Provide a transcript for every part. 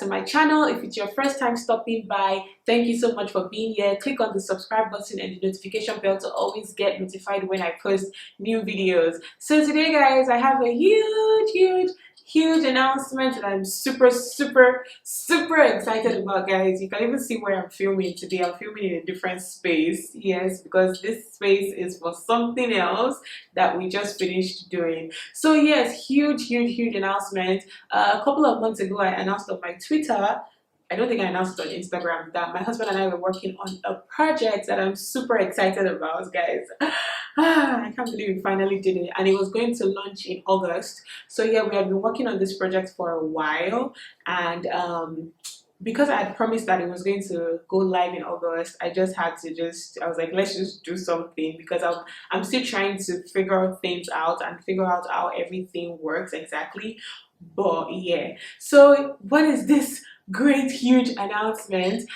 to my channel. If it's your first time stopping by, thank you so much for being here. Click on the subscribe button and the notification bell to always get notified when I post new videos. So today, guys, I have a huge announcement that I'm super excited about, guys. You can even see where I'm filming today. I'm filming in a different space, yes, because this space is for something else that we just finished doing. So yes, huge announcement. A couple of months ago, I announced on my Twitter, I don't think I announced it on Instagram, that my husband and I were working on a project that I'm super excited about, guys. I can't believe we finally did it, and it was going to launch in August. So yeah, we had been working on this project for a while, and because I had promised that it was going to go live in August, I just had to I was like, let's just do something, because I'm still trying to figure things out and figure out how everything works exactly. But yeah, so what is this great huge announcement?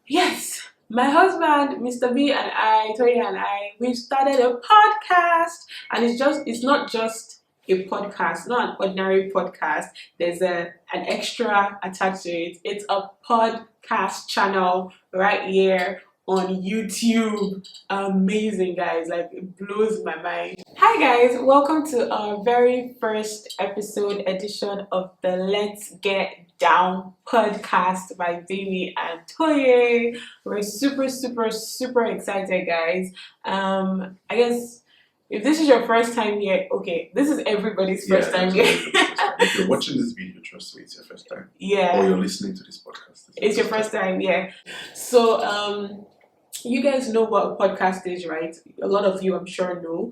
Yes, my husband, Mr. B, and I, Toya and I, we've started a podcast, and it's not just a podcast, not an ordinary podcast. There's an extra attached to it. It's a podcast channel right here on YouTube. Amazing, guys, like it blows my mind. Hi guys, welcome to our very first episode edition of the Let's Get Down podcast by Baby and Toye. We're super excited, guys. I guess if this is your first time here, okay, this is everybody's first time here. If you're watching this video, trust me, it's your first time. Yeah. Or you're listening to this podcast. It's your first time, yeah. So you guys know what a podcast is, right? A lot of you, I'm sure, know.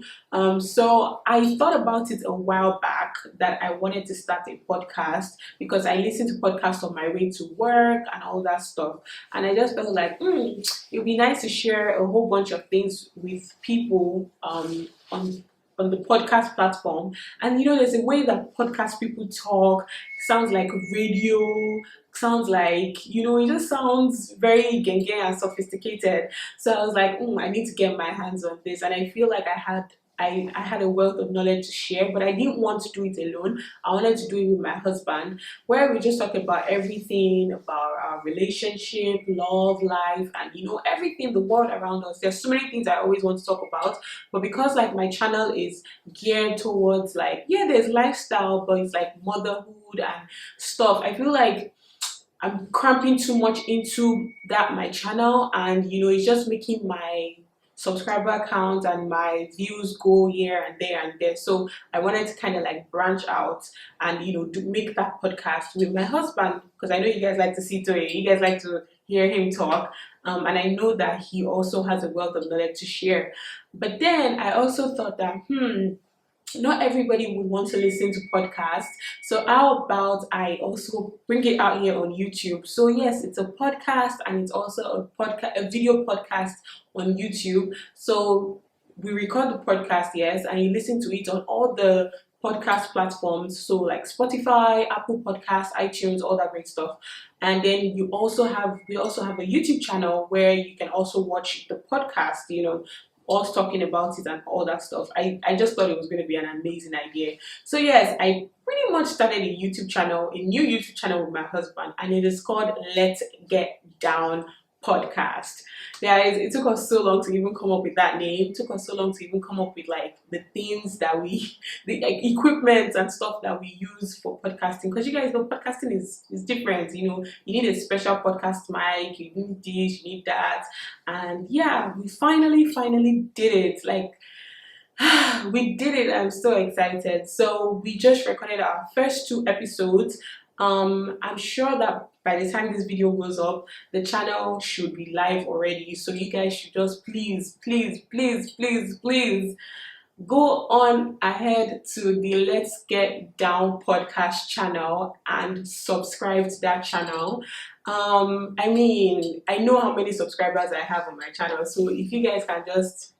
So I thought about it a while back that I wanted to start a podcast, because I listen to podcasts on my way to work and all that stuff. And I just felt like, it would be nice to share a whole bunch of things with people on the podcast platform. And you know, there's a way that podcast people talk. It sounds like radio, sounds like, you know, it just sounds very genge and sophisticated. So I was like, I need to get my hands on this. And I feel like I had a wealth of knowledge to share, but I didn't want to do it alone. I wanted to do it with my husband, where we just talk about everything about our relationship, love, life, and you know, everything, the world around us. There's so many things I always want to talk about, but because like my channel is geared towards like, yeah, there's lifestyle, but it's like motherhood and stuff, I feel like I'm cramping too much into my channel, and you know, it's just making my subscriber count and my views go here and there. So I wanted to kind of like branch out and, you know, to make that podcast with my husband, because I know you guys like to see Toye, you guys like to hear him talk, and I know that he also has a wealth of knowledge to share. But then I also thought that not everybody would want to listen to podcasts, so how about I also bring it out here on YouTube? So yes, it's a podcast, and it's also a video podcast on YouTube. So we record the podcast, yes, and you listen to it on all the podcast platforms, so like Spotify, Apple Podcasts, iTunes, all that great stuff. And then we also have a YouTube channel where you can also watch the podcast, you know, us talking about it and all that stuff. I just thought it was going to be an amazing idea. So yes, I pretty much started a new YouTube channel with my husband, and it is called Let's Get Down Podcast. Guys, it took us so long to even come up with that name. It took us so long to even come up with like the things that the like, equipment and stuff that we use for podcasting, because you guys know podcasting is different. You know, you need a special podcast mic, you need this, you need that. And yeah, we finally did it. Like, we did it. I'm so excited. So we just recorded our first 2 episodes. I'm sure that by the time this video goes up, the channel should be live already. So you guys should just please go on ahead to the Let's Get Down podcast channel and subscribe to that channel. I mean, I know how many subscribers I have on my channel, so if you guys can just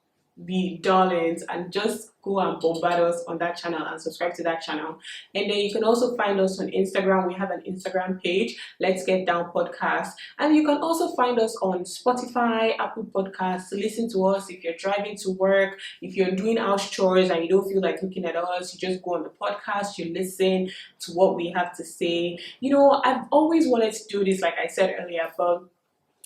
be darlings and just go and bombard us on that channel and subscribe to that channel. And then you can also find us on Instagram. We have an Instagram page, Let's Get Down Podcast. And you can also find us on Spotify, Apple Podcasts. Listen to us if you're driving to work, if you're doing house chores and you don't feel like looking at us, you just go on the podcast, you listen to what we have to say. You know, I've always wanted to do this, like I said earlier, but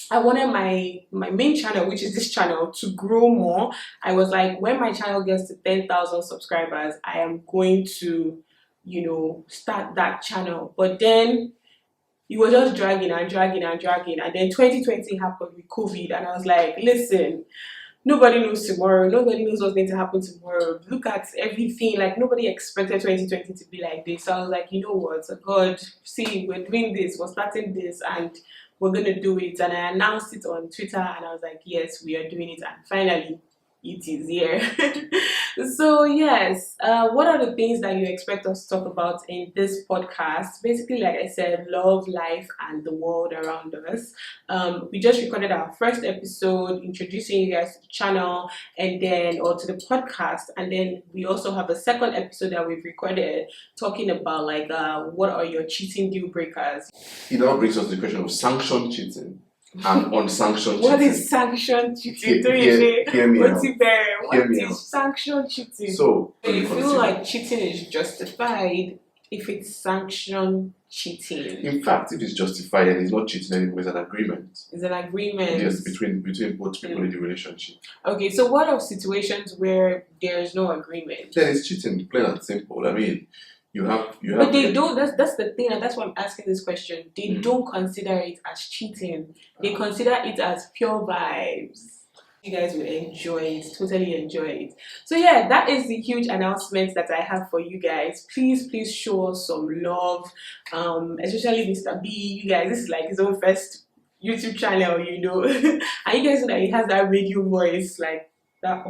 I wanted my main channel, which is this channel, to grow more. I was like, when my channel gets to 10,000 subscribers, I am going to, you know, start that channel. But then it was just dragging and dragging and dragging. And then 2020 happened with COVID, and I was like, listen, nobody knows tomorrow. Nobody knows what's going to happen tomorrow. Look at everything. Like, nobody expected 2020 to be like this. So I was like, you know what? God, see, we're doing this. We're starting this. And we're going to do it. And I announced it on Twitter. And I was like, yes, we are doing it. And finally, it is here. So yes, what are the things that you expect us to talk about in this podcast? Basically, like I said, love, life, and the world around us. We just recorded our first episode introducing you guys to the channel and then or to the podcast, and then we also have a second episode that we've recorded talking about like what are your cheating deal breakers. It now brings us to the question of sanctioned cheating and unsanctioned cheating. What is sanctioned cheating? Hear me out. What is sanctioned cheating? So, I feel like cheating is justified if it's sanctioned cheating. in fact, if it's justified and it's not cheating anymore, it's an agreement. It's an agreement. Yes, between both people in the relationship. Okay, so what are situations where there's no agreement? Then it's cheating, plain and simple. I mean, you have. But they don't. That's the thing, and that's why I'm asking this question. They don't consider it as cheating. They consider it as pure vibes. You guys will enjoy it, totally enjoy it. So yeah, that is the huge announcement that I have for you guys. Please show us some love, especially Mr. B. You guys, this is like his own first YouTube channel, you know, and you guys know that he has that radio voice, like that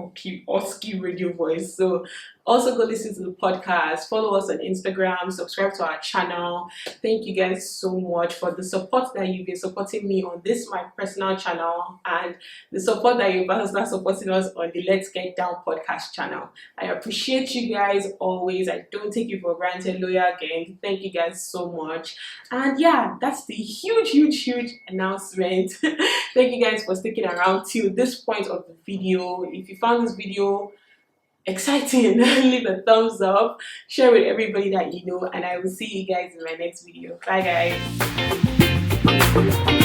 husky radio voice. So also go listen to the podcast, follow us on Instagram, subscribe to our channel. Thank you guys so much for the support that you've been supporting me on this my personal channel and the support that you've also started supporting us on the Let's Get Down podcast channel. I appreciate you guys always. I don't take you for granted, loyal gang. Thank you guys so much. And yeah, that's the huge announcement. Thank you guys for sticking around till this point of the video. If you found this video exciting, leave a thumbs up, share with everybody that you know, and I will see you guys in my next video. Bye guys.